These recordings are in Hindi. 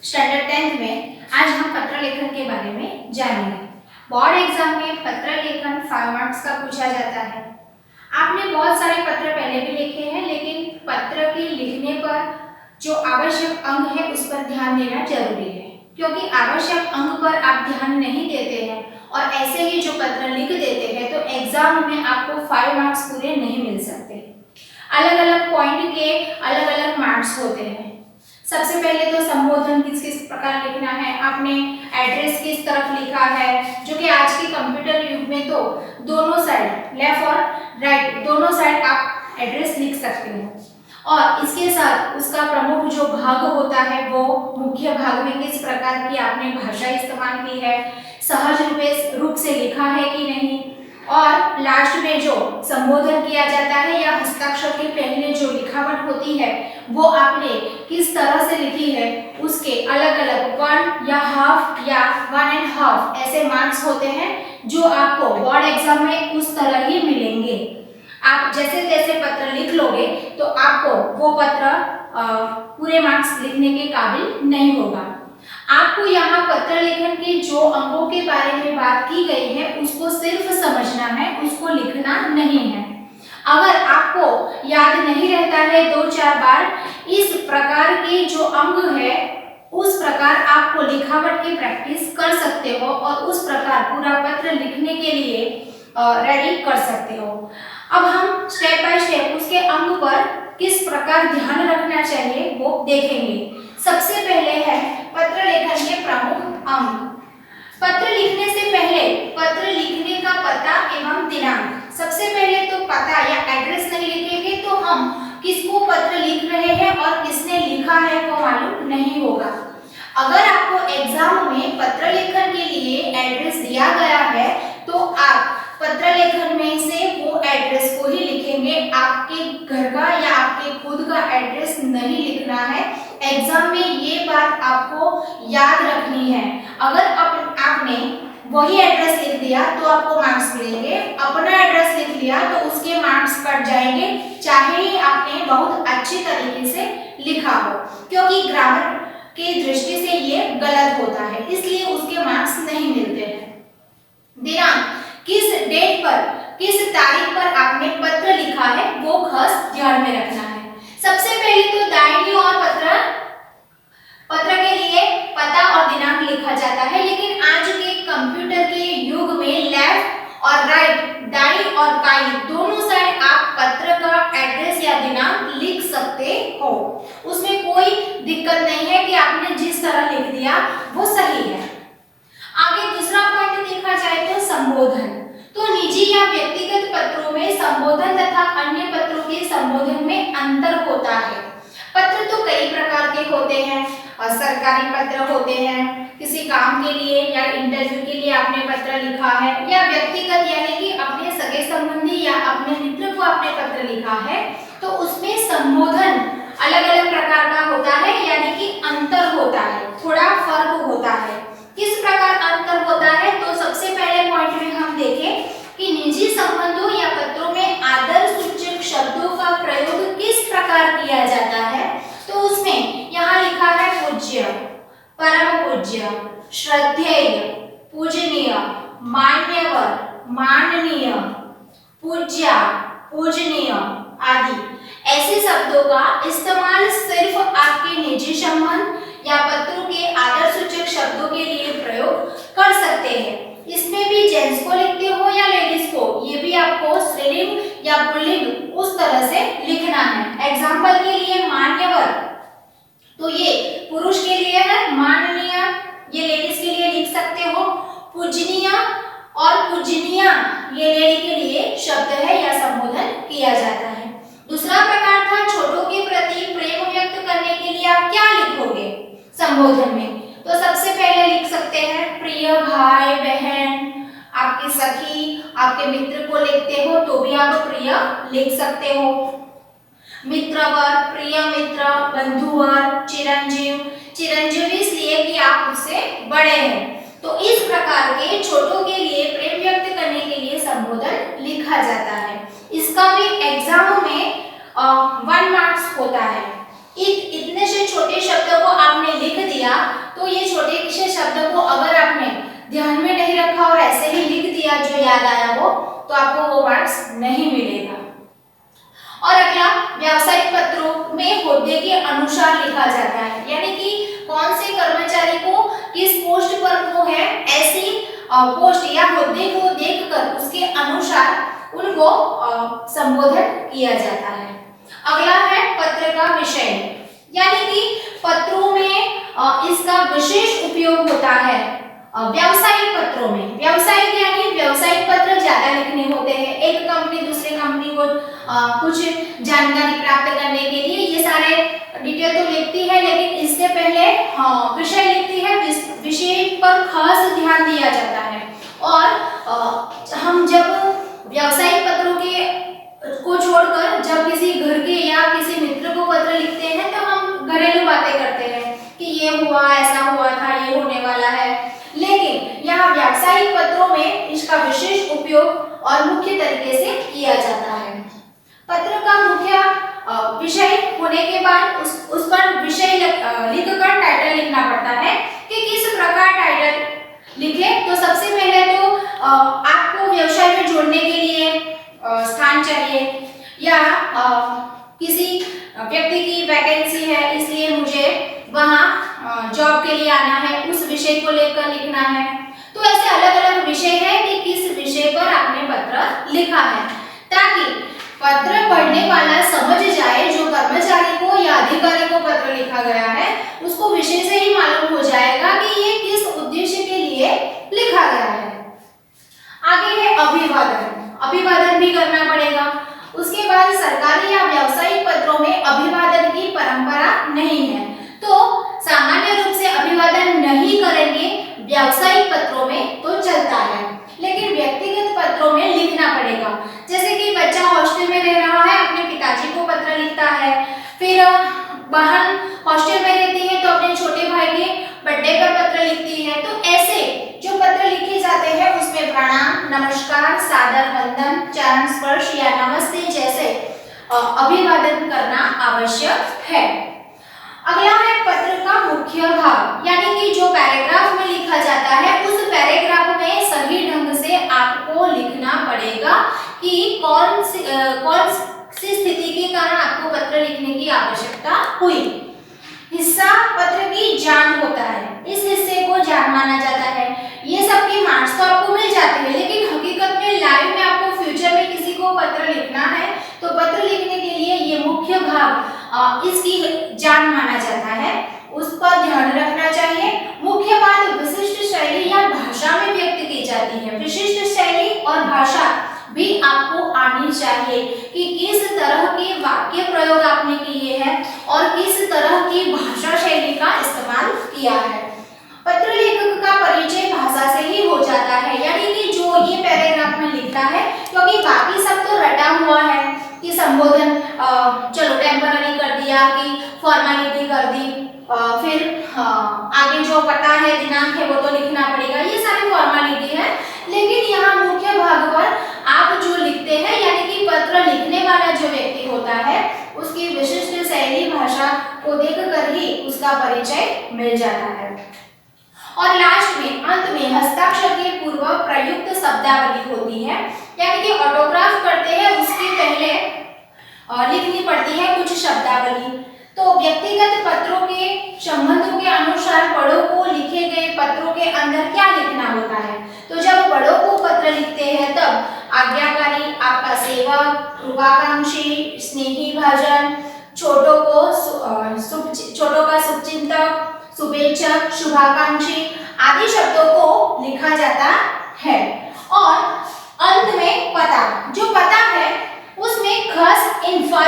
स्टैंडर्ड 10th में आज हम पत्र लेखन के बारे में जानेंगे। बोर्ड एग्जाम में पत्र लेखन 5 मार्क्स का पूछा जाता है। आपने बहुत सारे पत्र पहले भी लिखे हैं, लेकिन पत्र के लिखने पर जो आवश्यक अंग है उस पर ध्यान देना जरूरी है, क्योंकि आवश्यक अंग पर आप ध्यान नहीं देते हैं और ऐसे ही जो पत्र लिख देते हैं तो एग्जाम में आपको 5 मार्क्स पूरे नहीं मिल सकते। अलग अलग पॉइंट के अलग अलग मार्क्स होते हैं। सबसे पहले तो संबोधन किस किस प्रकार लिखना है, आपने एड्रेस किस तरफ लिखा है, जो कि आज के कंप्यूटर युग में तो दोनों साइड लेफ्ट और राइट दोनों साइड आप एड्रेस लिख सकते हो। और इसके साथ उसका प्रमुख जो भाग होता है वो मुख्य भाग में किस प्रकार की आपने भाषा इस्तेमाल की है, सहज रूप से लिखा है कि नहीं, और लास्ट में जो संबोधन किया जाता है या हस्ताक्षर के पहले जो लिखावट होती है वो आपने किस तरह से लिखी है, उसके अलग अलग 1 या हाफ या 1.5 ऐसे मार्क्स होते हैं जो आपको बोर्ड एग्जाम में उस तरह ही मिलेंगे। आप जैसे तैसे पत्र लिख लोगे तो आपको वो पत्र पूरे मार्क्स लिखने के काबिल नहीं होगा। आपको यहाँ पत्र लेखन के जो अंगों के बारे में बात की गई है उसको सिर्फ समझना है, उसको लिखना नहीं है। अगर आपको याद नहीं रहता है 2-4 बार इस प्रकार के जो अंग है उस प्रकार आपको लिखावट की प्रैक्टिस कर सकते हो और उस प्रकार पूरा पत्र लिखने के लिए रेडी कर सकते हो। अब हम स्टेप बाय स्टेप उसके अंग पर किस प्रकार ध्यान रखना चाहिए वो देखेंगे। सबसे पहले है पत्र लेखन के प्रमुख अंग। पत्र लिखने से पहले पत्र लिखने का पता एवं दिनांक। सबसे पहले तो पता या एड्रेस नहीं लिखेंगे तो हम किसको पत्र लिख रहे हैं और किसने लिखा है वो मालूम नहीं होगा। अगर आपको एग्जाम में पत्र लेखन के लिए एड्रेस दिया गया है तो आप पत्र लेखन में से वो एड्रेस को ही लिखेंगे। आपके घर का या आपके खुद का एड्रेस नहीं लिखना है। एग्जाम में ये बात आपको याद रखनी है। अगर आपने वही एड्रेस लिख दिया तो आपको मार्क्स मिलेंगे, अपना एड्रेस लिख लिया तो उसके मार्क्स कट जाएंगे, चाहे ही आपने बहुत अच्छी तरीके से लिखा हो, क्योंकि ग्रामर की दृष्टि से ये गलत होता है, इसलिए उसके मार्क्स नहीं मिलते हैं। दिनांक, किस डेट पर किस तारीख पर आपने पत्र लिखा है वो खास ध्यान में रखना है। सबसे पहले तो दाहिनी ओर पत्र के लिए पता और दिनांक लिखा जाता है, लेकिन आज के कंप्यूटर के युग में लेफ्ट और राइट दाई और बाई दोनों साइड आप पत्र का एड्रेस या दिनांक लिख सकते हो। उसमें कोई दिक्कत नहीं है कि आपने जिस तरह लिख दिया वो सही है। आगे दूसरा पॉइंट देखा जाए तो संबोधन। तो निजी या व्यक्तिगत पत्रों में संबोधन तथा अन्य पत्रों के संबोधन में अंतर होता है। पत्र तो कई प्रकार के होते हैं और सरकारी पत्र होते हैं, किसी काम के लिए या इंटरव्यू के लिए आपने पत्र लिखा है, या व्यक्तिगत यानी कि अपने सगे संबंधी या अपने मित्र को आपने पत्र लिखा है, तो उसमें संबोधन अलग अलग प्रकार का होता है, यानी कि अंतर होता है, थोड़ा फर्क होता है। किस प्रकार अंतर होता है तो सबसे पहले पॉइंट में हम देखें कि निजी संबंधों या पत्रों में आदर सूचक शब्दों का प्रयोग किस प्रकार किया जाता है। तो उसमें यहाँ लिखा है पूज्य, परम पूज्य, श्रद्धेय, पूजनीय, मान्यवर, माननीय, पूज्या, पूजनीय आदि ऐसे शब्दों का इस्तेमाल सिर्फ आपके निजी संबंध या पत्रों के आदर सूचक शब्दों के लिए प्रयोग कर सकते हैं। इसमें भी जेंट्स को लिखते हो या लेडीज को, ये भी आपको स्त्रीलिंग या पुल्लिंग उस तरह से लिखना है। एग्जाम्पल के लिए मान्यवर तो ये पुरुष के लिए है, माननीय ये लेडीज के लिए लिख सकते हो, पूजनीय और पूजनीया ये लेडी के लिए शब्द है या संबोधन किया जाता है। दूसरा प्रकार था छोटों के प्रति प्रेम व्यक्त करने के लिए आप क्या लिखोगे संबोधन में। तो सबसे पहले लिख सकते हैं प्रिय भाई बहन, आपकी सखी, आपके मित्र को लिखते हो तो भी आप प्रिय लिख सकते हो, मित्रवर, प्रिय मित्र, बंधुवर, चिरंजीव, चिरंजीवी इसलिए कि आप उससे बड़े हैं। तो इस प्रकार के छोटों के लिए प्रेम व्यक्त करने के लिए संबोधन लिखा जाता है। इसका भी एग्जाम में 1 मार्क्स होता है। इतने से छोटे शब्द को आपने लिख दिया, तो ये छोटे से शब्द को अगर आपने ध्यान में नहीं रखा और ऐसे ही लिख दिया जो याद आया वो, तो आपको वो मार्क्स नहीं मिलेगा। और अगला, व्यावसायिक पत्रों में होद्दे के अनुसार लिखा जाता है, यानी कि कौन से कर्मचारी को किस पोस्ट पर वो है, ऐसी पोस्ट या होद्दे को देखकर उसके अनुसार उनको संबोधन किया जाता है। अगला है पत्र का विषय, यानी कि पत्रों में इसका विशेष उपयोग होता है व्यावसायिक पत्रों में। व्यावसायिक यानी व्यावसायिक पत्र ज्यादा लिखने होते हैं, एक कंपनी दूसरे कंपनी को कुछ जानकारी प्राप्त करने के लिए ये सारे डिटेल तो लिखती है, लेकिन इससे पहले विषय लिखती है, विषय पर खास ध्यान दिया जाता है। और हम जब व्यावसायिक पत्रों को छोड़कर जब किसी घर के या किसी मित्र को पत्र लिखते हैं तो हम घरेलू बातें करते हैं कि ये हुआ, ऐसा हुआ था, ये होने वाला है, लेकिन यहाँ व्यावसायिक पत्रों में इसका विशेष उपयोग और मुख्य तरीके से किया जाता है। पत्र का मुख्य विषय होने के बाद उस पर विषय लिखकर टाइटल लिखना पड़ता है कि किस प्रकार टाइटल लिखे। तो सबसे पहले तो आपको व्यवसाय में जोड़ने के लिए स्थान चाहिए, या किसी व्यक्ति की वैकेंसी है इसलिए मुझे वहाँ जॉब के लिए आना है, उस विषय को लेकर लिखना है। तो ऐसे अलग अलग विषय है कि किस विषय पर आपने पत्र लिखा है, ताकि पत्र पढ़ने वाला समझ जाए, जो कर्मचारी को या अधिकारी को पत्र लिखा गया है उसको विषय से ही मालूम हो जाएगा कि ये किस उद्देश्य के लिए लिखा गया है। आगे है अभिवादन, अभिवादन भी करना पड़ेगा। उसके बाद सरकारी या व्यावसायिक पत्रों में अभिवादन की परंपरा नहीं है, तो सामान्य रूप से अभिवादन नहीं करेंगे व्यावसायिक पत्रों में तो चलता है, लेकिन व्यक्तिगत पत्रों में लिखना पड़ेगा। जैसे कि बच्चा हॉस्टल में रह रहा है, अपने पिताजी को पत्र लिखता है, फिर बहन हॉस्टल में रहती है तो अपने छोटे भाई के बर्थडे पर पत्र लिखती है। तो ऐसे जो पत्र लिखे जाते हैं उसमें प्रणाम, नमस्कार, सादर वंदन, चरण स्पर्श या नमस्ते जैसे अभिवादन करना आवश्यक है। अगला है पत्र का मुख्य भाग, यानी कि जो पैराग्राफ में लिखा जाता है उस पैराग्राफ में सही ढंग से आपको लिखना पड़ेगा कि कौन सी स्थिति के कारण आपको पत्र लिखने की आवश्यकता हुई। हिस्सा पत्र की जान होता है, इस हिस्से को जान माना जाता है। ये सबके मार्क्स तो आपको मिल जाते हैं, लेकिन हकीकत में लाइव में आपको फ्यूचर में किसी को पत्र लिखना है तो पत्र लिखने के लिए ये मुख्य भाग इसकी जान माना जाता है, उस पर ध्यान रखना चाहिए। मुख्य बात विशिष्ट शैली या भाषा में व्यक्त की जाती है। विशिष्ट शैली और भाषा भी आपको आनी चाहिए कि किस तरह के वाक्य प्रयोग आपने किए हैं और किस तरह की भाषा शैली का इस्तेमाल किया है। पत्र लेखक का परिचय भाषा से ही हो जाता है, यानी कि जो ये पैराग्राफ में लिखता है, क्योंकि बाकी सब तो रटा हुआ है कि संबोधन चलो टेम्पररी कर दिया कि फॉर्मेलिटी कर दी, फिर आगे जो पता है दिनांक है वो तो लिखना पड़ेगा, ये सारी फॉर्मेलिटी है। लेकिन यहाँ मुख्य भाग पर आप जो लिखते हैं, यानी कि पत्र लिखने वाला जो व्यक्ति होता है उसकी विशिष्ट शैली भाषा को देखकर ही उसका परिचय मिल जाता है। और लास्ट में अंत में हस्ताक्षर के पूर्व प्रयुक्त शब्दावली होती है, यानी कि ऑटोग्राफ करते हैं उसके पहले लिखनी पड़ती है कुछ शब्दावली। तो व्यक्तिगत पत्रों के संबंधों के अनुसार बड़ों को लिखे गए पत्रों के अंदर क्या लिखना होता है। तो जब बड़ों को पत्र लिखते हैं तब आज्ञाकारी, आपका सेवक, कृपाकांक्षी, स्नेही भाजन, छोटों का शुभचिंतक, शुभेच्छक, शुभाकांक्षी आदि शब्दों को लिखा जाता है। और अंत में पता, जो पता है उसमें खास इन्फो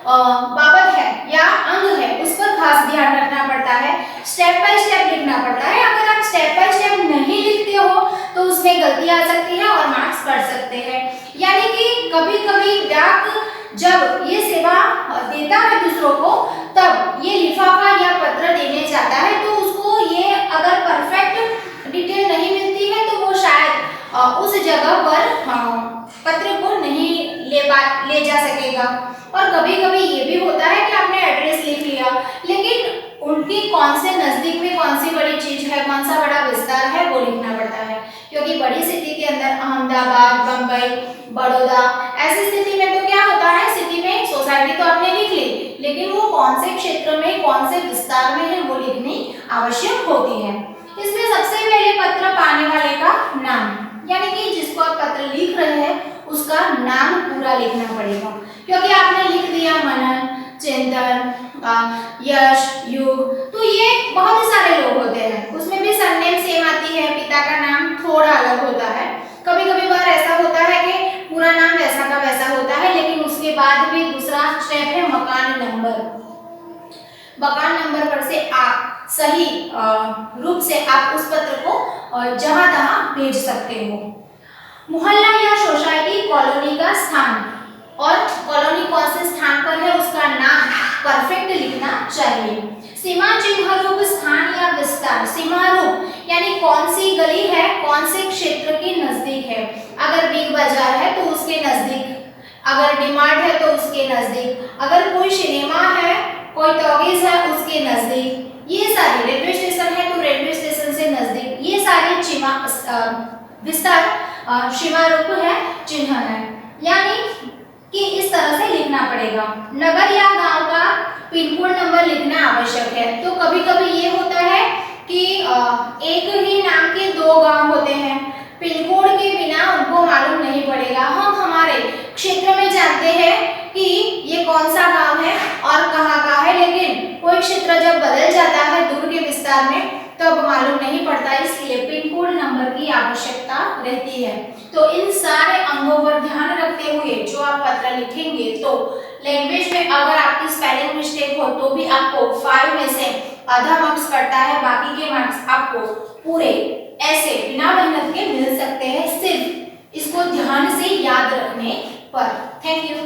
बाबत है या अंग है उस पर खास ध्यान रखना पड़ता है, स्टेप बाय स्टेप लिखना पड़ता है। अगर आप स्टेप बाय स्टेप नहीं लिखते हो तो उसमें गलती आ सकती है और मार्क्स कट सकते हैं। यानी कि कभी कभी व्याक जब ये सेवा देता है दूसरों को, तब ये लिफाफा या पत्र देने जाता है तो उसको ये अगर परफेक्ट डिटेल नहीं मिलती है तो वो शायद उस जगह पर पत्र को नहीं ले ले जा सकेगा। और कभी कभी ये भी होता है कि आपने एड्रेस लिख लिया, लेकिन उनकी कौन से नजदीक में कौन सी बड़ी चीज है, कौन सा बड़ा विस्तार है, वो लिखना पड़ता है। क्योंकि बड़ी सिटी के अंदर अहमदाबाद, बम्बई, बड़ौदा, ऐसी स्थिति में तो क्या होता है, सिटी में सोसाइटी तो आपने लिख ली, लेकिन वो कौन से क्षेत्र में, कौन से विस्तार में है, वो लिखनी आवश्यक होती है। इसमें सबसे पहले पत्र पाने वाले का नाम, यानी कि जिसको आप पत्र लिख रहे हैं उसका नाम पूरा लिखना पड़ेगा। क्योंकि आपने लिख दिया मनन, चिंतन, यश, युग, तो ये बहुत सारे लोग होते हैं, उसमें भी सरनेम सेम आती है, पिता का नाम थोड़ा अलग होता है। कभी कभी बार ऐसा होता है कि पूरा नाम वैसा का वैसा होता है, लेकिन उसके बाद भी दूसरा स्टेप है मकान नंबर। मकान नंबर पर से आप सही रूप से आप उस पत्र को जहां तहां भेज सकते हो। मोहल्ला या सोसाइटी, कॉलोनी का स्थान, और कॉलोनी कौन से स्थान पर है उसका नाम परफेक्ट लिखना चाहिए। सीमा चिन्ह रूप स्थान या विस्तार, सीमा रूप यानी कौन सी गली है, कौन से क्षेत्र के नजदीक है। अगर बिग बाजार है तो उसके नजदीक, अगर डीमार्ट है तो उसके नजदीक, अगर कोई सिनेमा है, कोई टॉकीज है, उसके नजदीक, ये सारी, रेलवे स्टेशन है तो रेलवे स्टेशन से नजदीक, ये सारी सीमा विस्तार सीमा रूप है, चिन्ह है, यानी कि इस तरह से लिखना पड़ेगा। नगर या गांव का पिन कोड नंबर लिखना आवश्यक है। तो कभी कभी ये होता है कि एक ही नाम के दो गांव होते हैं, पिन कोड के बिना उनको मालूम नहीं पड़ेगा। हम हमारे क्षेत्र में जानते हैं कि ये कौन सा गांव है और कहाँ का है, लेकिन कोई क्षेत्र जब बदल जाता है दूर के विस्तार में तब मालूम नहीं पड़ता, इसलिए पिन कोड नंबर की आवश्यकता रहती है। तो इन सारे अंगों पर ध्यान रखते हुए जो आप पत्र लिखेंगे, तो लैंग्वेज में अगर आपकी स्पेलिंग मिस्टेक हो तो भी आपको 5 में से आधा मार्क्स कटता है, बाकी के मार्क्स आपको पूरे ऐसे बिना मेहनत के मिल सकते हैं, सिर्फ इसको ध्यान से याद रखने पर। Thank you.